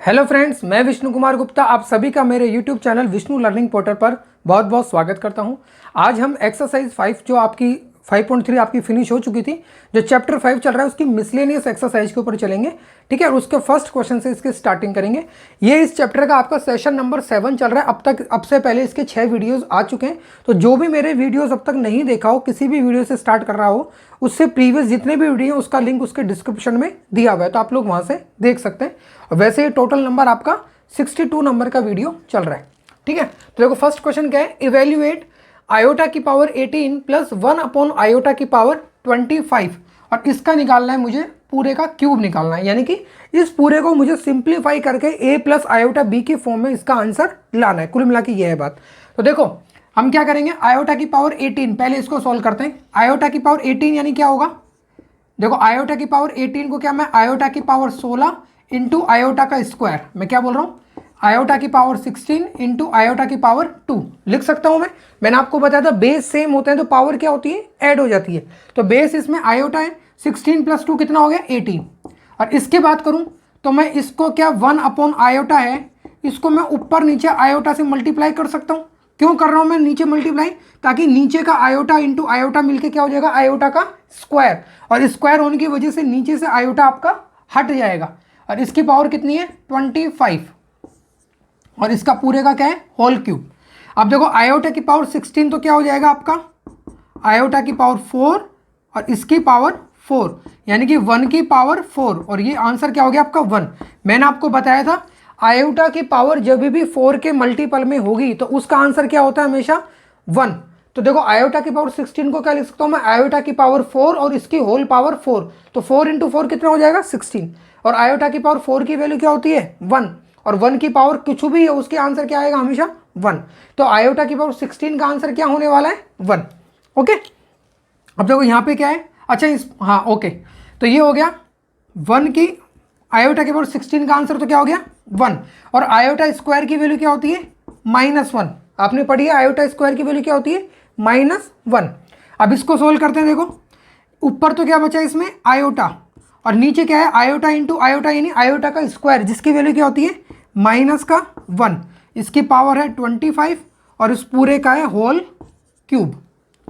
Hello friends, मैं विष्णु कुमार गुप्ता आप सभी का मेरे YouTube channel Vishnu learning portal पर बहुत बहुत स्वागत करता हूं। आज हम एक्सरसाइज 5 जो आपकी 5.3 आपकी फिनिश हो चुकी थी, जो चैप्टर 5 चल रहा है उसकी मिसलेनियस एक्सरसाइज के ऊपर चलेंगे। ठीक है, और उसके फर्स्ट क्वेश्चन से इसकी स्टार्टिंग करेंगे। ये इस चैप्टर का आपका सेशन नंबर 7 चल रहा है। अब से पहले इसके 6 वीडियोज़ आ चुके हैं। तो जो भी मेरे वीडियोज़ अब तक नहीं देखा हो, किसी भी वीडियो से स्टार्ट कर रहा हो, उससे प्रीवियस जितने भी वीडियो हैं उसका लिंक उसके डिस्क्रिप्शन में दिया हुआ है, तो आप लोग वहाँ से देख सकते हैं। और वैसे ये टोटल नंबर आपका 62 नंबर का वीडियो चल रहा है। ठीक है, तो देखो फर्स्ट क्वेश्चन क्या है, इवेल्युएट आयोटा की पावर 18 प्लस 1 अपॉन आयोटा की पावर 25, और इसका निकालना है मुझे, पूरे का क्यूब निकालना है, यानी कि इस पूरे को मुझे सिंप्लीफाई करके a प्लस आयोटा b की फॉर्म में इसका आंसर लाना है। कुल मिला के ये है बात। तो देखो हम क्या करेंगे, आयोटा की पावर 18, पहले इसको सॉल्व करते हैं। आयोटा की पावर 18 यानी क्या होगा, देखो आयोटा की पावर 18 को क्या मैं आयोटा की पावर 16 इंटू आयोटा का स्क्वायर, मैं क्या बोल रहा हूँ, आयोटा की पावर 16 इंटू आयोटा की पावर 2 लिख सकता हूँ। मैंने आपको बताया था बेस सेम होते हैं तो पावर क्या होती है, ऐड हो जाती है। तो बेस इसमें आयोटा है, 16 प्लस 2 कितना हो गया 18। और इसके बात करूँ तो मैं इसको क्या 1 अपॉन आयोटा है, इसको मैं ऊपर नीचे आयोटा से मल्टीप्लाई कर सकता हूँ। क्यों कर रहा हूँ मैं नीचे मल्टीप्लाई, ताकि नीचे का आयोटा इंटू आयोटा मिलके क्या हो जाएगा, आयोटा का स्क्वायर, और स्क्वायर होने की वजह से नीचे से आयोटा आपका हट जाएगा। और इसकी पावर कितनी है 25, और इसका पूरे का क्या है होल क्यूब। अब देखो आयोटा की पावर 16 तो क्या हो जाएगा आपका आयोटा की पावर 4 और इसकी पावर 4, यानी कि 1 की पावर 4, और ये आंसर क्या हो गया आपका 1। मैंने आपको बताया था आयोटा की पावर जब भी 4 के मल्टीपल में होगी तो उसका आंसर क्या होता है हमेशा 1। तो देखो आयोटा की पावर 16 को क्या लिख सकता हूँ मैं, आयोटा की पावर 4 और इसकी होल पावर 4, तो 4 इंटू 4 कितना हो जाएगा 16। और आयोटा की पावर 4 की वैल्यू क्या होती है 1, और 1 की पावर कुछ भी है उसके आंसर क्या आएगा हमेशा 1। तो आयोटा की पावर 16 का आंसर क्या होने वाला है 1। ओके, अब देखो यहाँ पे क्या है, अच्छा हाँ ओके, तो ये हो गया 1 की आयोटा की पावर 16 का आंसर तो क्या हो गया 1, और आयोटा स्क्वायर की वैल्यू क्या होती है -1। आपने पढ़ी है आयोटा स्क्वायर की वैल्यू क्या होती है -1। अब इसको सोल्व करते हैं। देखो ऊपर तो क्या बचा इसमें आयोटा, और नीचे क्या है आयोटा इंटू आयोटा, यानी आयोटा का स्क्वायर, जिसकी वैल्यू क्या होती है -1। इसकी पावर है 25, और इस पूरे का है होल क्यूब।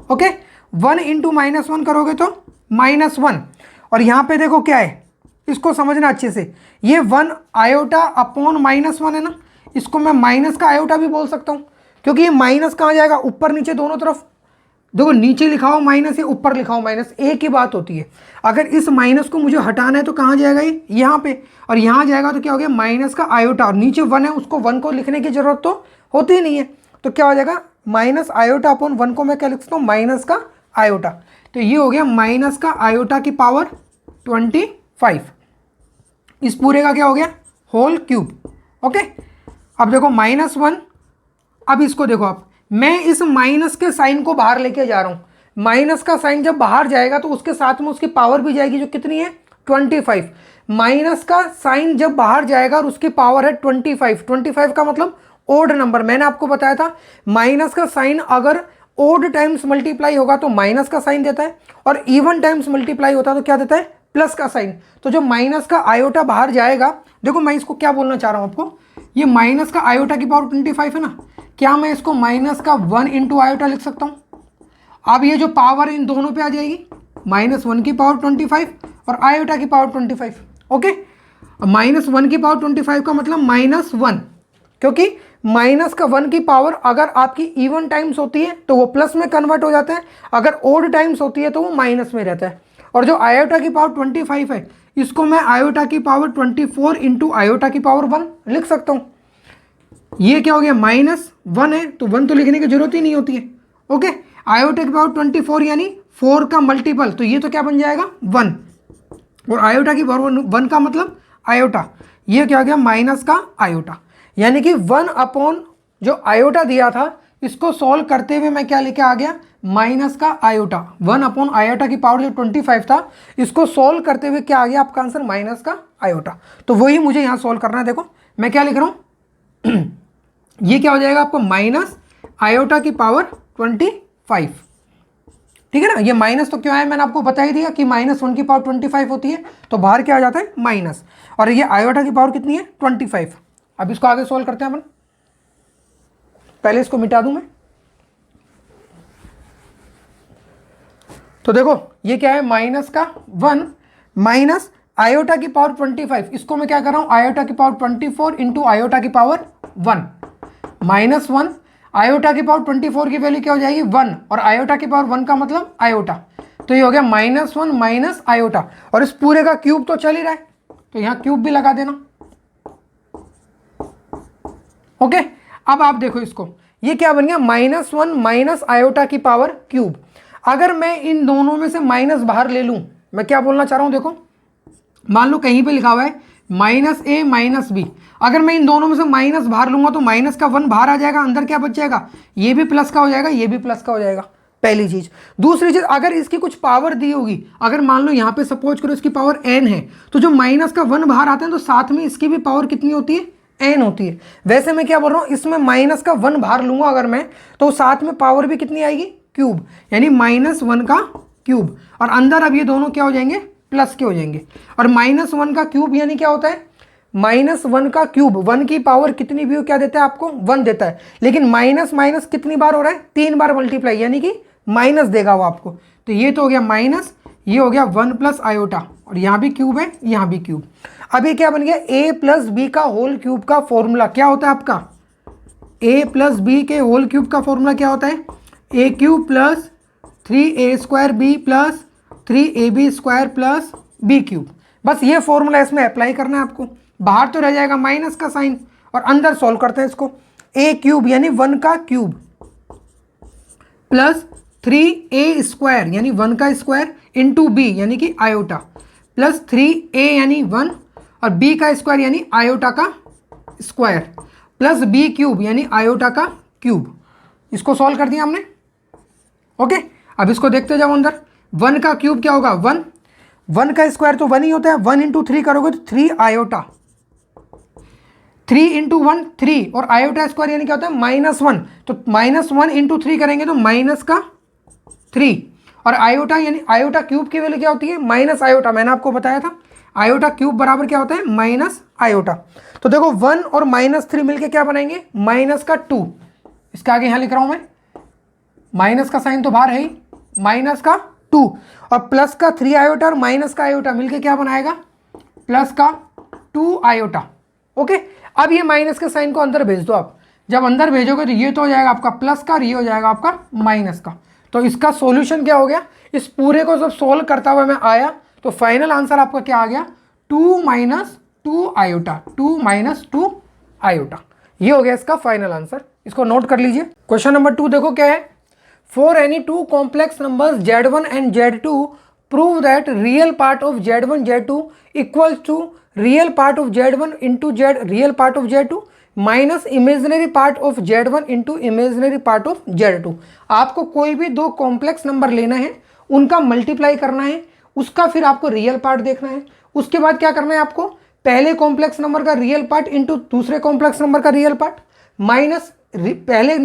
ओके, 1 इंटू -1 करोगे तो -1, और यहाँ पे देखो क्या है, इसको समझना अच्छे से, ये 1 आयोटा अपॉन -1 है ना, इसको मैं माइनस का आयोटा भी बोल सकता हूँ, क्योंकि ये माइनस कहाँ जाएगा, ऊपर नीचे दोनों तरफ। देखो नीचे लिखा हो माइनस या ऊपर लिखा हो माइनस, एक ही बात होती है। अगर इस माइनस को मुझे हटाना है तो कहाँ जाएगा ये, यहाँ पे, और यहाँ जाएगा तो क्या हो गया माइनस का आयोटा, और नीचे 1 है, उसको 1 को लिखने की जरूरत तो होती ही नहीं है। तो क्या हो जाएगा माइनस आयोटा अपॉन 1 को मैं क्या लिख सकता हूँ माइनस का आयोटा। तो ये हो गया माइनस का आयोटा की पावर 25, इस पूरे का क्या हो गया होल क्यूब। ओके, अब देखो -1, अब इसको देखो आप, मैं इस माइनस के साइन को बाहर लेके जा रहा हूं। माइनस का साइन जब बाहर जाएगा तो उसके साथ में उसकी पावर भी जाएगी, जो कितनी है 25। माइनस का साइन जब बाहर जाएगा और उसकी पावर है 25 का मतलब ओड नंबर। मैंने आपको बताया था माइनस का साइन अगर ओड टाइम्स मल्टीप्लाई होगा तो माइनस का साइन देता है, और इवन टाइम्स मल्टीप्लाई होता है तो क्या देता है प्लस का साइन। तो जो माइनस का आयोटा बाहर जाएगा, देखो मैं इसको क्या बोलना चाह रहा हूं आपको, ये माइनस का आयोटा की पावर 25 है ना, क्या मैं इसको माइनस का 1 इंटू आयोटा लिख सकता हूं। अब ये जो पावर इन दोनों पे आ जाएगी, -1 की पावर 25 और आयोटा की पावर 25। ओके, -1 की पावर 25 का मतलब -1, क्योंकि माइनस का 1 की पावर अगर आपकी इवन टाइम्स होती है तो वो प्लस में कन्वर्ट हो जाता है, अगर ओड टाइम्स होती है तो वो माइनस में रहता है। और जो आयोटा की पावर 25 है, इसको मैं आयोटा की पावर 24 इंटू आयोटा की पावर 1 लिख सकता हूँ। ये क्या हो गया -1 है, तो 1 तो लिखने की जरूरत ही नहीं होती है। ओके, आयोटा की पावर 24 यानी 4 का मल्टीपल, तो ये तो क्या बन जाएगा 1, और आयोटा की पावर 1 का मतलब आयोटा, ये क्या हो गया माइनस का आयोटा, यानी कि 1 अपॉन जो आयोटा दिया था इसको सॉल्व करते हुए मैं क्या लेके आ गया माइनस का आयोटा। 1 अपॉन आयोटा की पावर जो 25 था, इसको सॉल्व करते हुए क्या आ गया आपका आंसर माइनस का आयोटा। तो वही मुझे यहाँ सॉल्व करना है। देखो मैं क्या लिख रहा हूँ ये क्या हो जाएगा आपको माइनस आयोटा की पावर 25। ठीक है ना। ये माइनस तो क्यों आया मैंने आपको बता ही दिया कि -1 की पावर 25 होती है, तो बाहर क्या आ जाता है माइनस, और ये आयोटा की पावर कितनी है 25। अब इसको आगे सोल्व करते हैं अपन, पहले इसको मिटा दूं मैं। तो देखो ये क्या है माइनस का 1 माइनस आयोटा की पावर 25, इसको मैं क्या कर रहा हूं आयोटा की पावर 24 इंटू आयोटा की पावर 1 -1, आयोटा की पावर 24 की वैल्यू क्या हो जाएगी 1, और आयोटा की पावर 1 का मतलब आयोटा, तो ये हो गया -1 माइनस आयोटा, और इस पूरे का क्यूब तो चल ही रहा है तो यहां क्यूब भी लगा देना। ओके, अब आप देखो इसको, ये क्या बन गया -1 माइनस आयोटा की पावर क्यूब। अगर मैं इन दोनों में से माइनस बाहर ले लूं, मैं क्या बोलना चाह रहा हूं देखो, मान लो कहीं पे लिखा हुआ है -a माइनस b, अगर मैं इन दोनों में से माइनस बाहर लूंगा तो माइनस का 1 बाहर आ जाएगा, अंदर क्या बच जाएगा, ये भी प्लस का हो जाएगा, ये भी प्लस का हो जाएगा, पहली चीज। दूसरी चीज, अगर इसकी कुछ पावर दी होगी, अगर मान लो यहाँ पे सपोज करो इसकी पावर n है, तो जो माइनस का 1 बाहर आता है तो साथ में इसकी भी पावर कितनी होती है n होती है। वैसे मैं क्या बोल रहा हूँ, इसमें माइनस का 1 बाहर लूंगा अगर मैं, तो साथ में पावर भी कितनी आएगी क्यूब, यानी -1 का क्यूब, और अंदर अब ये दोनों क्या हो जाएंगे प्लस के हो जाएंगे। और -1 का क्यूब यानी क्या होता है, -1 का क्यूब 1 की पावर कितनी भी हो क्या देता है आपको 1 देता है, लेकिन माइनस माइनस कितनी बार हो रहा है 3 बार मल्टीप्लाई, यानी कि माइनस देगा वो आपको। तो ये तो हो गया माइनस, ये हो गया 1 प्लस आयोटा, और यहाँ भी क्यूब है यहाँ भी क्यूब। अब ये क्या बन गया a प्लस बी का होल क्यूब का फॉर्मूला क्या होता है आपका, a प्लस बी के होल क्यूब का फॉर्मूला क्या होता है, a cube plus 3a square B plus 3ab square plus B cube. बस ये फॉर्मूला इसमें अप्लाई करना है आपको। बाहर तो रह जाएगा माइनस का साइन, और अंदर सॉल्व करते हैं इसको, a क्यूब यानी 1 का क्यूब प्लस 3a स्क्वायर यानी 1 का स्क्वायर इंटू b यानी कि आयोटा प्लस 3a यानी 1 और b का स्क्वायर यानी आयोटा का स्क्वायर प्लस b क्यूब यानी आयोटा का क्यूब। इसको सॉल्व कर दिया हमने। ओके, अब इसको देखते जाओ अंदर, 1 का क्यूब क्या होगा 1, 1 का स्क्वायर तो 1 ही होता है, 1 इंटू 3 करोगे तो 3 आयोटा, 3 इंटू 1 3, और आयोटा स्क्वायर यानी क्या होता है -1, तो -1 इंटू 3 करेंगे तो माइनस का 3, और आयोटा यानी आयोटा क्यूब की वैल्यू क्या होती है माइनस आयोटा, मैंने आपको बताया था आयोटा क्यूब बराबर क्या होता है माइनस आयोटा। तो देखो 1 और -3 मिलके क्या बनाएंगे -2, इसके आगे यहाँ लिख रहा हूँ मैं, माइनस का साइन तो बाहर है ही, -2 और प्लस का 3 आयोटा और माइनस का आयोटा मिलके क्या बनाएगा प्लस का 2 आयोटा। ओके, अब ये माइनस के साइन को अंदर भेज दो आप, जब अंदर भेजोगे तो ये तो हो जाएगा आपका प्लस का और ये हो जाएगा आपका माइनस का। तो इसका सॉल्यूशन क्या हो गया, इस पूरे को जब सोल्व करता हुआ मैं आया तो फाइनल आंसर आपका क्या आ गया 2 - 2 आयोटा, 2 - 2 आयोटा। ये हो गया इसका फाइनल आंसर, इसको नोट कर लीजिए। क्वेश्चन नंबर 2 देखो क्या है, for any two complex numbers z1 and z2 prove that real part of z1 z2 equals to real part of z1 into z real part of z2 minus imaginary part of z1 into imaginary part of z2। आपको कोई भी दो complex number लेना है, उनका multiply करना है, उसका फिर आपको रियल पार्ट देखना है, उसके बाद क्या करना है आपको पहले कॉम्प्लेक्स नंबर का रियल पार्ट इंटू दूसरे कॉम्प्लेक्स नंबर का रियल पार्ट माइनस पहले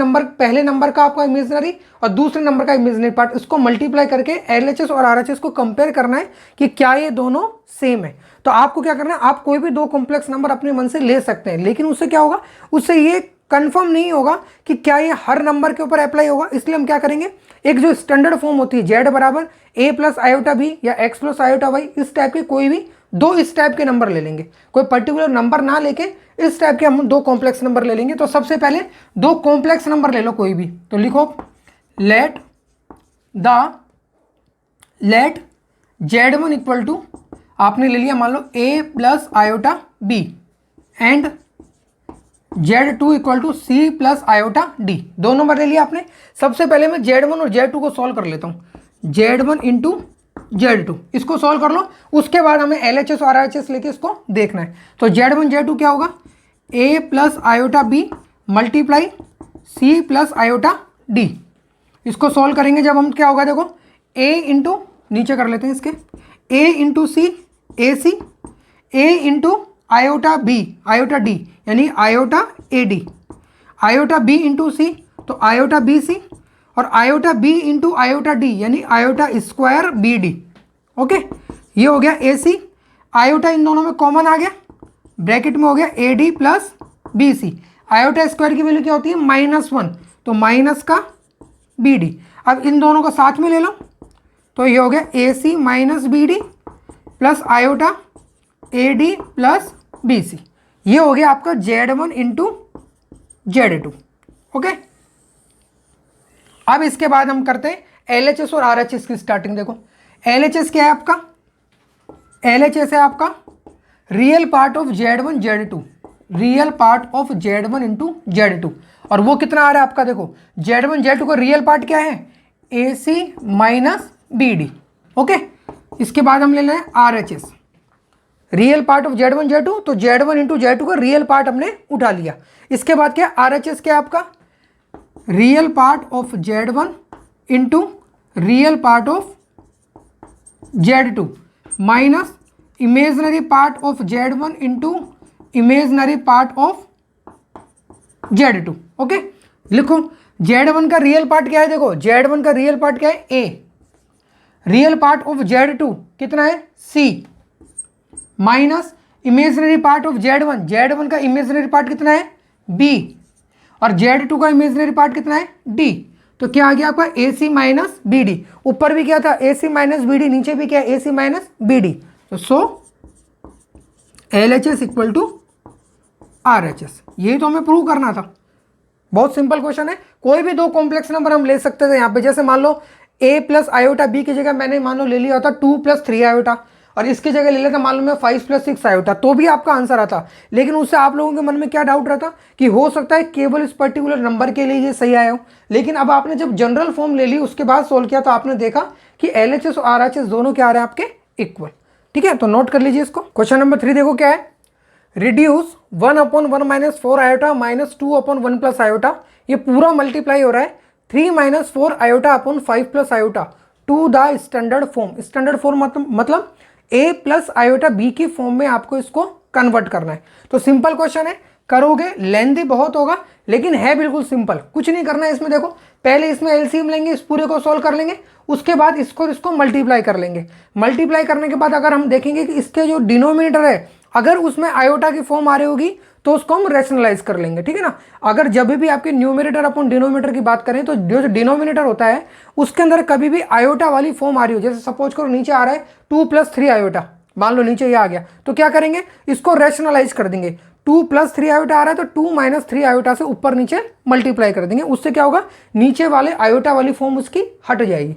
नंबर का आपका इमेजिनरी और दूसरे नंबर का इमेजिनरी पार्ट, इसको मल्टीप्लाई करके एलएचएस और आरएचएस को कंपेयर करना है कि क्या ये दोनों सेम है। तो आपको क्या करना है, आप कोई भी दो कॉम्प्लेक्स नंबर अपने मन से ले सकते हैं, लेकिन उससे क्या होगा, उससे ये कंफर्म नहीं होगा कि क्या ये हर नंबर के ऊपर अप्लाई होगा। इसलिए हम क्या करेंगे, एक जो स्टैंडर्ड फॉर्म होती है z बराबर a प्लस आयोटा बी या x प्लस आयोटा वाई, इस टाइप के कोई भी दो इस टाइप के नंबर ले लेंगे, कोई पर्टिकुलर नंबर ना लेके इस टाइप के हम दो कॉम्प्लेक्स नंबर ले लेंगे। तो सबसे पहले दो कॉम्प्लेक्स नंबर ले लो कोई भी, तो लिखो लेट z1 इक्वल टू आपने ले लिया मान लो a plus iota b and z2 equal to c plus iota d, दो नंबर ले लिया आपने। सबसे पहले मैं z1 और z2 को सॉल्व कर लेता हूँ, z1 इंटू z2 इसको सॉल्व कर लो, उसके बाद हमें LHS और RHS लेके इसको देखना है। तो z1 z2 क्या होगा a plus iota b multiply c plus iota d, इसको सॉल्व करेंगे जब हम क्या होगा देखो a इंटू नीचे कर लेते हैं इसके a into C A C a into iota b iota d यानी iota a d, iota b into C तो आयोटा b सी और iota B into iota D यानी iota square B D. Okay, ये हो गया A C, iota इन दोनों में common आ गया, ब्रैकेट में हो गया A D plus B C. Iota square की वैल्यू क्या होती है -1, तो माइनस का बी डी। अब इन दोनों को साथ में ले लो तो ये हो गया A C minus B D plus iota A D plus B C. ये हो गया आपका Z1 इंटू Z2। ओके, अब इसके बाद हम करते हैं LHS और RHS की स्टार्टिंग। देखो LHS क्या है आपका, LHS है आपका real part of Z1 Z2, real part of Z1 into Z2। और वो कितना आ रहा है आपका, देखो Z1 Z2 का रियल पार्ट क्या है AC माइनस BD। ओके, इसके बाद हम ले लें RHS, real part of Z1 Z2, तो Z1 इंटू Z2 का रियल पार्ट हमने उठा लिया। इसके बाद क्या RHS क्या है आपका, real part of Z1 into real part of Z2 minus imaginary part of Z1 into imaginary part of Z2। Okay, लिखो Z1 का रियल पार्ट क्या है, देखो Z1 का रियल पार्ट क्या है A, real part of Z2 कितना है C minus imaginary part of Z1, Z1 का इमेजनरी पार्ट कितना है B और Z2 का इमेजनरी पार्ट कितना है D। तो क्या आ गया आपका AC माइनस BD। ऊपर भी क्या था AC माइनस BD, नीचे भी क्या है AC माइनस BD। तो सो LHS इक्वल टू RHS, यही तो हमें प्रूव करना था। बहुत सिंपल क्वेश्चन है। कोई भी दो कॉम्प्लेक्स नंबर हम ले सकते थे यहाँ पे, जैसे मान लो A प्लस आयोटा B की जगह मैंने मान लो ले लिया होता 2 + 3 आयोटा, और इसकी जगह ले लेता मान लो मैं 5 + 6 आयोटा, तो भी आपका आंसर आता। लेकिन उससे आप लोगों के मन में क्या डाउट रहता कि हो सकता है केवल इस पर्टिकुलर नंबर के लिए ये सही आया हो। लेकिन अब आपने जब जनरल फॉर्म ले ली उसके बाद सोल्व किया तो आपने देखा कि LHS और RHS दोनों क्या आ रहे हैं आपके इक्वल। ठीक है, तो नोट कर लीजिए इसको। क्वेश्चन नंबर 3 देखो क्या है, रिड्यूस 1/1 - 4 आयोटा माइनस 2/1 + आयोटा, ये पूरा मल्टीप्लाई हो रहा है 3 - 4 iota upon 5 + iota to the standard form. Standard form मतलब A प्लस आयोटा B की फॉर्म में आपको इसको कन्वर्ट करना है। तो सिंपल क्वेश्चन है, करोगे लेंथी बहुत होगा लेकिन है बिल्कुल सिंपल, कुछ नहीं करना है इसमें। देखो पहले इसमें LCM लेंगे, इस पूरे को सॉल्व कर लेंगे, उसके बाद इसको मल्टीप्लाई कर लेंगे। मल्टीप्लाई करने के बाद अगर हम देखेंगे कि इसके जो डिनोमिनेटर है अगर उसमें आयोटा की फॉर्म आ रही होगी तो उसको हम रैशनलाइज कर लेंगे। ठीक है ना, अगर जब भी आपके न्यूमरेटर अपन डिनोमिनेटर की बात करें तो जो डिनोमिनेटर होता है उसके अंदर कभी भी आयोटा वाली फॉर्म आ रही हो, जैसे सपोज करो नीचे आ रहा है 2 + 3 आयोटा, मान लो नीचे ये आ गया, तो क्या करेंगे इसको रैशनलाइज कर देंगे। 2 + 3 आयोटा आ रहा है तो 2 - 3 आयोटा से ऊपर नीचे मल्टीप्लाई कर देंगे, उससे क्या होगा नीचे वाले आयोटा वाली फॉर्म उसकी हट जाएगी।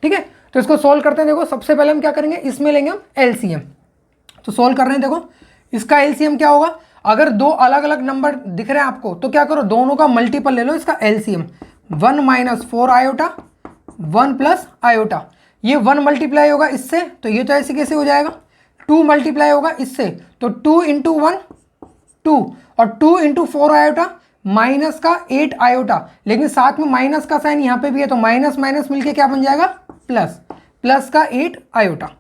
ठीक है, तो इसको सोल्व करते हैं। देखो सबसे पहले हम क्या करेंगे, इसमें लेंगे हम LCM। तो सोल्व कर रहे हैं, देखो इसका LCM क्या होगा, अगर दो अलग अलग नंबर दिख रहे हैं आपको तो क्या करो दोनों का मल्टीपल ले लो इसका LCM। 1 - 4 आयोटा 1 + आयोटा, ये 1 मल्टीप्लाई होगा इससे तो ये तो ऐसे कैसे हो जाएगा, 2 मल्टीप्लाई होगा इससे तो 2 × 1 2 और 2 × 4 आयोटा माइनस का 8 आयोटा, लेकिन साथ में माइनस का साइन यहाँ पे भी है तो माइनस माइनस मिलके क्या बन जाएगा प्लस, प्लस का 8 आयोटा।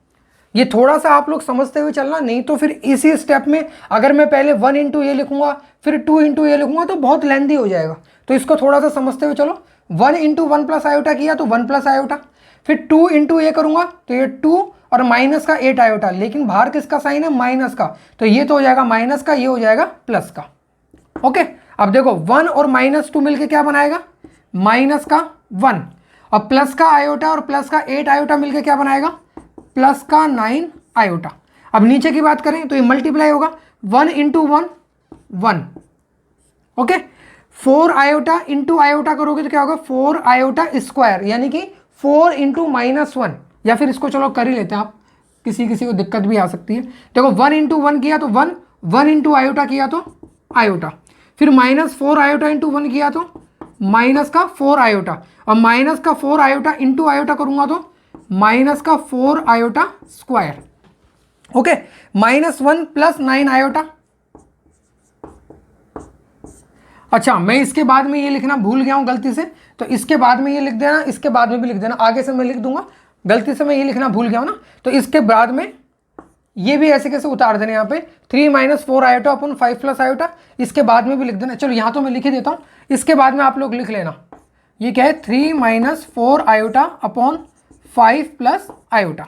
ये थोड़ा सा आप लोग समझते हुए चलना, नहीं तो फिर इसी स्टेप में अगर मैं पहले 1 × ये लिखूंगा फिर 2 × ये लिखूंगा तो बहुत लेंथी हो जाएगा। तो इसको थोड़ा सा समझते हुए चलो, 1 × 1 + आयोटा किया तो 1 + आयोटा, फिर 2 × ये करूंगा तो ये 2 और माइनस का 8 आयोटा, लेकिन बाहर किसका साइन है माइनस का, तो ये तो हो जाएगा माइनस का, ये हो जाएगा प्लस का। ओके, अब देखो 1 और -2 मिलके क्या बनाएगा माइनस का 1 और प्लस का आयोटा और प्लस का 8 आयोटा मिलके क्या बनाएगा प्लस का 9 आयोटा। अब नीचे की बात करें तो ये मल्टीप्लाई होगा 1 × 1 1। ओके, 4 आयोटा इंटू आयोटा करोगे तो क्या होगा 4 आयोटा स्क्वायर, यानी कि 4 × -1, या फिर इसको चलो कर ही लेते हैं आप, किसी को दिक्कत भी आ सकती है। देखो 1 × 1 किया तो 1, 1 × आयोटा किया तो आयोटा, फिर -4 आयोटा × 1 किया तो माइनस का 4 आयोटा, और माइनस का 4 आयोटा इंटू आयोटा करूंगा तो माइनस का 4 आयोटा स्क्वायर। Okay, -1 + 9 iota. अच्छा, मैं इसके बाद में ये लिखना भूल गया हूं गलती से, तो इसके बाद में ये लिख देना, इसके बाद में भी लिख देना, आगे से मैं लिख दूंगा, गलती से मैं ये लिखना भूल गया हूं ना, तो इसके बाद में ये भी ऐसे कैसे उतार देना यहाँ पे 3 - 4 आयोटा अपॉन 5 + आयोटा, इसके बाद में भी लिख देना। चलो यहाँ तो मैं लिख ही देता हूँ, इसके बाद में आप लोग लिख लेना, ये क्या है 3 minus 4 iota upon 5 plus iota.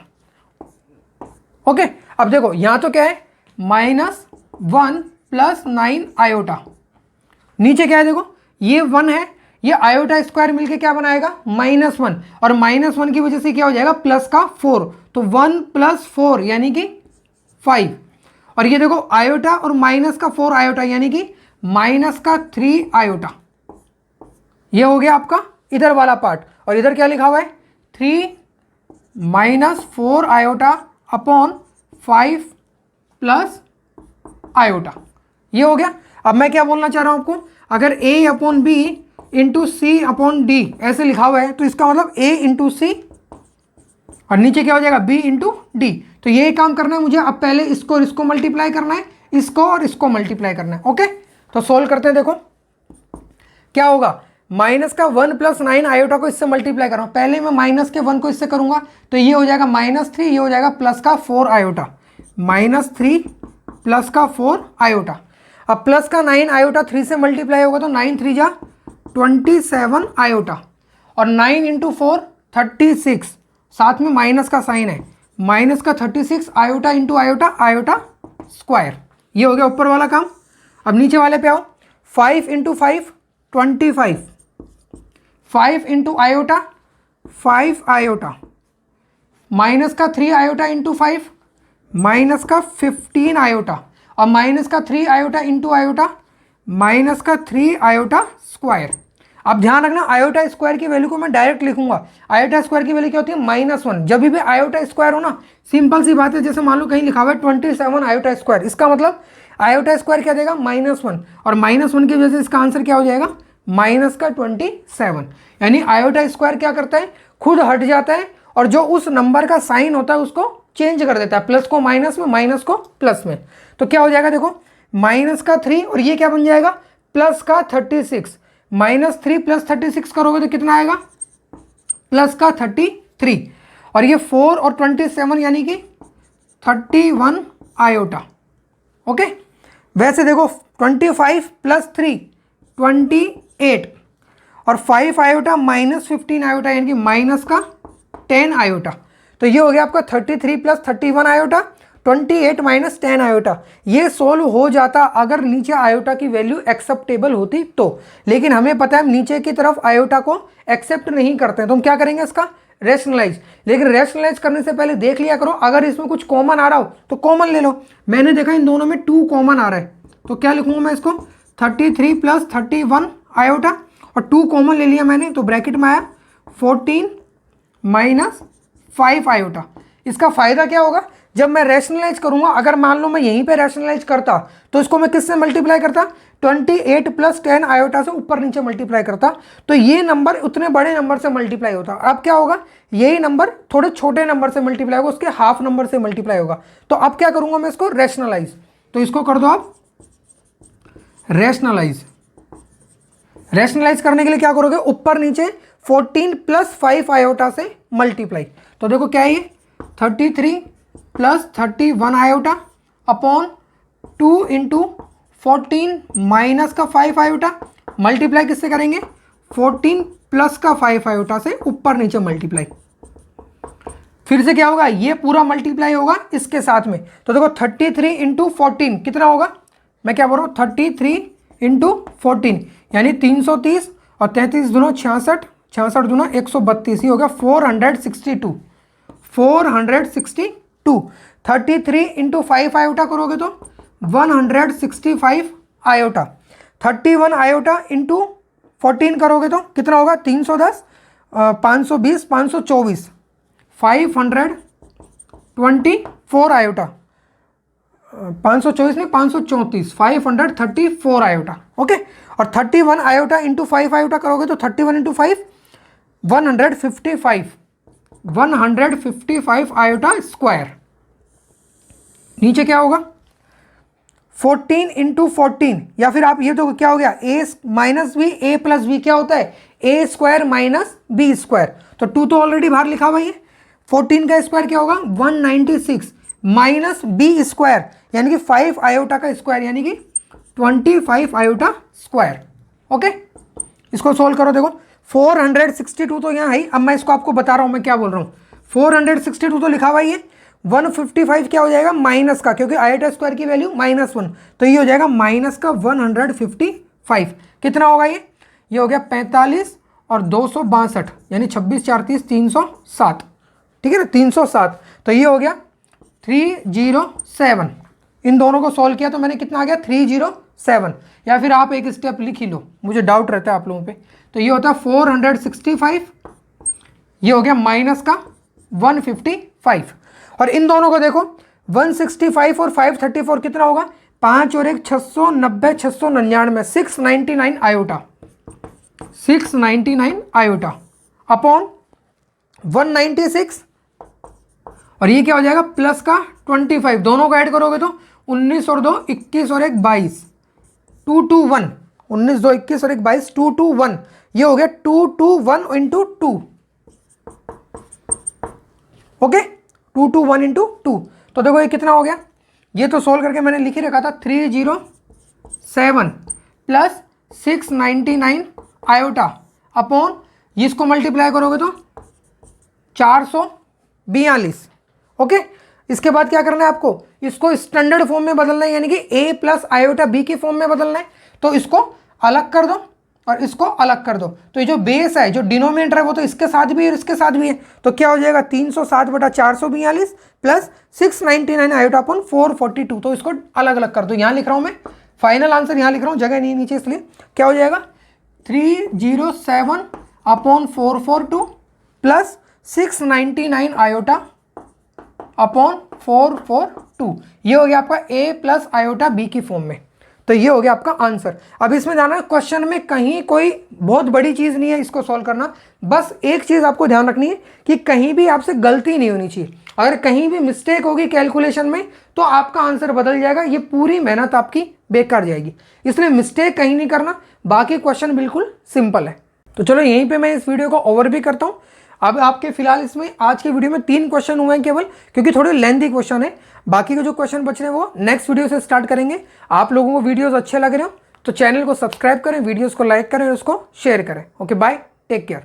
Okay, अब देखो यहाँ तो क्या है -1 प्लस 9 आयोटा, नीचे क्या है देखो ये 1 है, ये आयोटा स्क्वायर मिलके क्या बनाएगा -1, और -1 की वजह से क्या हो जाएगा प्लस का 4, तो 1 प्लस 4 यानी कि 5, और ये देखो आयोटा और माइनस का 4 आयोटा यानी कि माइनस का 3 आयोटा। ये हो गया आपका इधर वाला पार्ट, और इधर क्या लिखा हुआ है 3 minus 4 iota upon 5 plus iota. ये हो गया। अब मैं क्या बोलना चाह रहा हूं आपको, अगर a upon B into C upon D ऐसे लिखा हुआ है तो इसका मतलब a इंटू सी और नीचे क्या हो जाएगा b इंटू डी। तो ये काम करना है मुझे, अब पहले इसको और इसको मल्टीप्लाई करना है, इसको और इसको मल्टीप्लाई करना है। ओके, तो सोल्व करते हैं। देखो क्या होगा, माइनस का 1 प्लस 9 आयोटा को इससे मल्टीप्लाई कर रहा हूं, पहले मैं माइनस के 1 को इससे करूंगा तो ये हो जाएगा -3, ये हो जाएगा प्लस का 4 आयोटा, -3 प्लस का 4 आयोटा। अब प्लस का 9 आयोटा 3 से मल्टीप्लाई होगा तो 9 3 जा 27 आयोटा, और 9 इंटू 4 36, साथ में माइनस का साइन है, माइनस का 36 iota into iota, iota square. ये हो गया ऊपर वाला काम। अब नीचे वाले पे आओ, 5 into 5 25, 5 into iota 5 iota, minus का 3 आयोटा इंटू 5 माइनस का 15 आयोटा, और माइनस का 3 आयोटा इंटू आयोटा माइनस का 3 आयोटा स्क्वायर। अब ध्यान रखना आयोटा स्क्वायर की वैल्यू को मैं डायरेक्ट लिखूंगा। आयोटा स्क्वायर की वैल्यू क्या होती है -1, जब भी आयोटा स्क्वायर हो ना, सिंपल सी बात है, जैसे मान लो कहीं लिखा हुआ है 27 आयोटा स्क्वायर, इसका मतलब आयोटा स्क्वायर क्या देगा -1, और -1 की वजह से इसका आंसर क्या हो जाएगा माइनस का 27। यानी आयोटा स्क्वायर क्या करता है खुद हट जाता है, और जो उस नंबर का साइन होता है उसको चेंज कर देता है, प्लस को माइनस में, माइनस को प्लस में। तो क्या हो जाएगा देखो माइनस का 3 और ये क्या बन जाएगा प्लस का 36, -3 प्लस 36 करोगे तो कितना आएगा प्लस का 33, और ये 4 और 27 यानी कि 31 आयोटा। ओके, वैसे देखो 25 प्लस 3 28, और 5 आयोटा माइनस 15 आयोटा यानी कि माइनस का 10 आयोटा। तो ये हो गया आपका 33 प्लस 31 आयोटा, 28 माइनस 10 आयोटा। ये सोल्व हो जाता अगर नीचे आयोटा की वैल्यू एक्सेप्टेबल होती तो, लेकिन हमें पता है हम नीचे की तरफ आयोटा को एक्सेप्ट नहीं करते हैं, तो हम क्या करेंगे इसका रेशनलाइज। लेकिन रेशनलाइज करने से पहले देख लिया करो अगर इसमें कुछ कॉमन आ रहा हो तो कॉमन ले लो। मैंने देखा इन दोनों में 2 कॉमन आ रहा है, तो क्या लिखूंगा मैं इसको 33 प्लस 31 आयोटा, और 2 कॉमन ले लिया मैंने, तो ब्रैकेट में आया 14 माइनस 5 आयोटा। इसका फायदा क्या होगा, जब मैं रैशनलाइज करूंगा, अगर मान लो मैं यहीं पे रैशनलाइज करता तो इसको मैं किससे मल्टीप्लाई करता 28 प्लस 10 आयोटा से ऊपर नीचे मल्टीप्लाई करता, तो ये नंबर उतने बड़े नंबर से मल्टीप्लाई होता। अब क्या होगा यही नंबर थोड़े छोटे नंबर से मल्टीप्लाई होगा, उसके हाफ नंबर से मल्टीप्लाई होगा। तो अब क्या करूंगा मैं इसको रैशनलाइज, तो इसको कर दो आप रैशनलाइज। रैशनलाइज करने के लिए क्या करोगे ऊपर नीचे 14 प्लस 5 आयोटा से मल्टीप्लाई, तो देखो क्या है ये 33 plus 31 iota upon 2 into 14 minus का 5 आयोटा, मल्टीप्लाई किससे करेंगे 14 प्लस का 5 आयोटा से ऊपर नीचे मल्टीप्लाई। फिर से क्या होगा ये पूरा मल्टीप्लाई होगा इसके साथ में, तो देखो 33 इंटू 14 कितना होगा, मैं क्या बोल रहा हूँ 33 इंटू 14 यानी 330, और 33 दूना 66, 66 दूना 132, ही हो गया 462। 33 इंटू 5 आयोटा करोगे तो 165 आयोटा, 31 आयोटा इंटू 14 करोगे तो कितना होगा 310, 520, 524, 524 आयोटा, 524 नहीं 534, 534 आयोटा। ओके, और 31 आयोटा इंटू 5 आयोटा करोगे तो 31 इंटू 5 155 आयोटा स्क्वायर। नीचे क्या होगा 14 इंटू 14, या फिर आप ये तो क्या हो गया a minus B, A plus B क्या होता है A square minus B square, तो 2 तो ऑलरेडी बाहर लिखा हुआ है। 14 का स्क्वायर क्या होगा 196 माइनस बी स्क्वायर यानी कि 5 आयोटा का स्क्वायर यानी कि 25 आयोटा स्क्वायर। ओके, इसको सोल्व करो, देखो 462 तो यहाँ है ही। अब मैं इसको आपको बता रहा हूँ मैं क्या बोल रहा हूँ। 462 तो लिखा हुआ ही है। 155 क्या हो जाएगा माइनस का, क्योंकि आयोटा स्क्वायर की वैल्यू -1, तो ये हो जाएगा माइनस का 155। कितना होगा ये हो गया 45 और 262, यानी 26 4 30 307, ठीक है ना, 307। तो ये हो गया 307। इन दोनों को सॉल्व किया तो मैंने कितना आ गया 307। या फिर आप एक स्टेप लिख ही लो, मुझे डाउट रहता है आप लोगों पे। तो ये होता है 465, ये हो गया माइनस का 155। और इन दोनों को देखो 165 और 534 कितना होगा, 5 और 1 690 699 699 आयोटा, 699 आयोटा अपॉन 196। और ये क्या हो जाएगा प्लस का 25, दोनों को ऐड करोगे तो 19 और 2 21 और 1 22, 221, 19 2 21 और 1 22, 221। ये हो गया 221 इंटू 2, ओके, 221 इंटू 2। तो देखो ये कितना हो गया, ये तो सोल्व करके मैंने लिख ही रखा था 307 प्लस 699 आयोटा अपॉन, इसको मल्टीप्लाई करोगे तो 442, ओके। इसके बाद क्या करना है आपको, इसको स्टैंडर्ड फॉर्म में बदलना है, यानी कि a प्लस आयोटा b की फॉर्म में बदलना है। तो इसको अलग कर दो और इसको अलग कर दो, तो ये जो बेस है, जो डिनोमिनेटर है, वो तो इसके साथ भी है और इसके साथ भी है। तो क्या हो जाएगा 307 बटा 442 प्लस 699 आयोटा अपॉन 442। तो इसको अलग अलग कर दो, यहाँ लिख रहा हूँ मैं, फाइनल आंसर यहाँ लिख रहा हूँ, जगह नहीं नीचे, इसलिए क्या हो जाएगा 307 अपॉन 442 प्लस 699 आयोटा अपॉन 442। ये हो गया आपका a प्लस आयोटा b की फॉर्म में। तो ये हो गया आपका आंसर। अब इसमें जाना है, क्वेश्चन में कहीं कोई बहुत बड़ी चीज़ नहीं है इसको सॉल्व करना, बस एक चीज़ आपको ध्यान रखनी है कि कहीं भी आपसे गलती नहीं होनी चाहिए। अगर कहीं भी मिस्टेक होगी कैलकुलेशन में तो आपका आंसर बदल जाएगा, ये पूरी मेहनत आपकी बेकार जाएगी। इसलिए मिस्टेक कहीं नहीं करना, बाकी क्वेश्चन बिल्कुल सिंपल है। तो चलो यहीं पर मैं इस वीडियो को ओवर भी करता हूँ। अब आपके फिलहाल इसमें आज की वीडियो में 3 क्वेश्चन हुए हैं केवल, क्योंकि थोड़े लेंथी क्वेश्चन है। बाकी के जो क्वेश्चन बच रहे हैं वो नेक्स्ट वीडियो से स्टार्ट करेंगे। आप लोगों को वीडियोस अच्छे लग रहे हो तो चैनल को सब्सक्राइब करें, वीडियोस को लाइक करें और उसको शेयर करें। Okay bye, take care.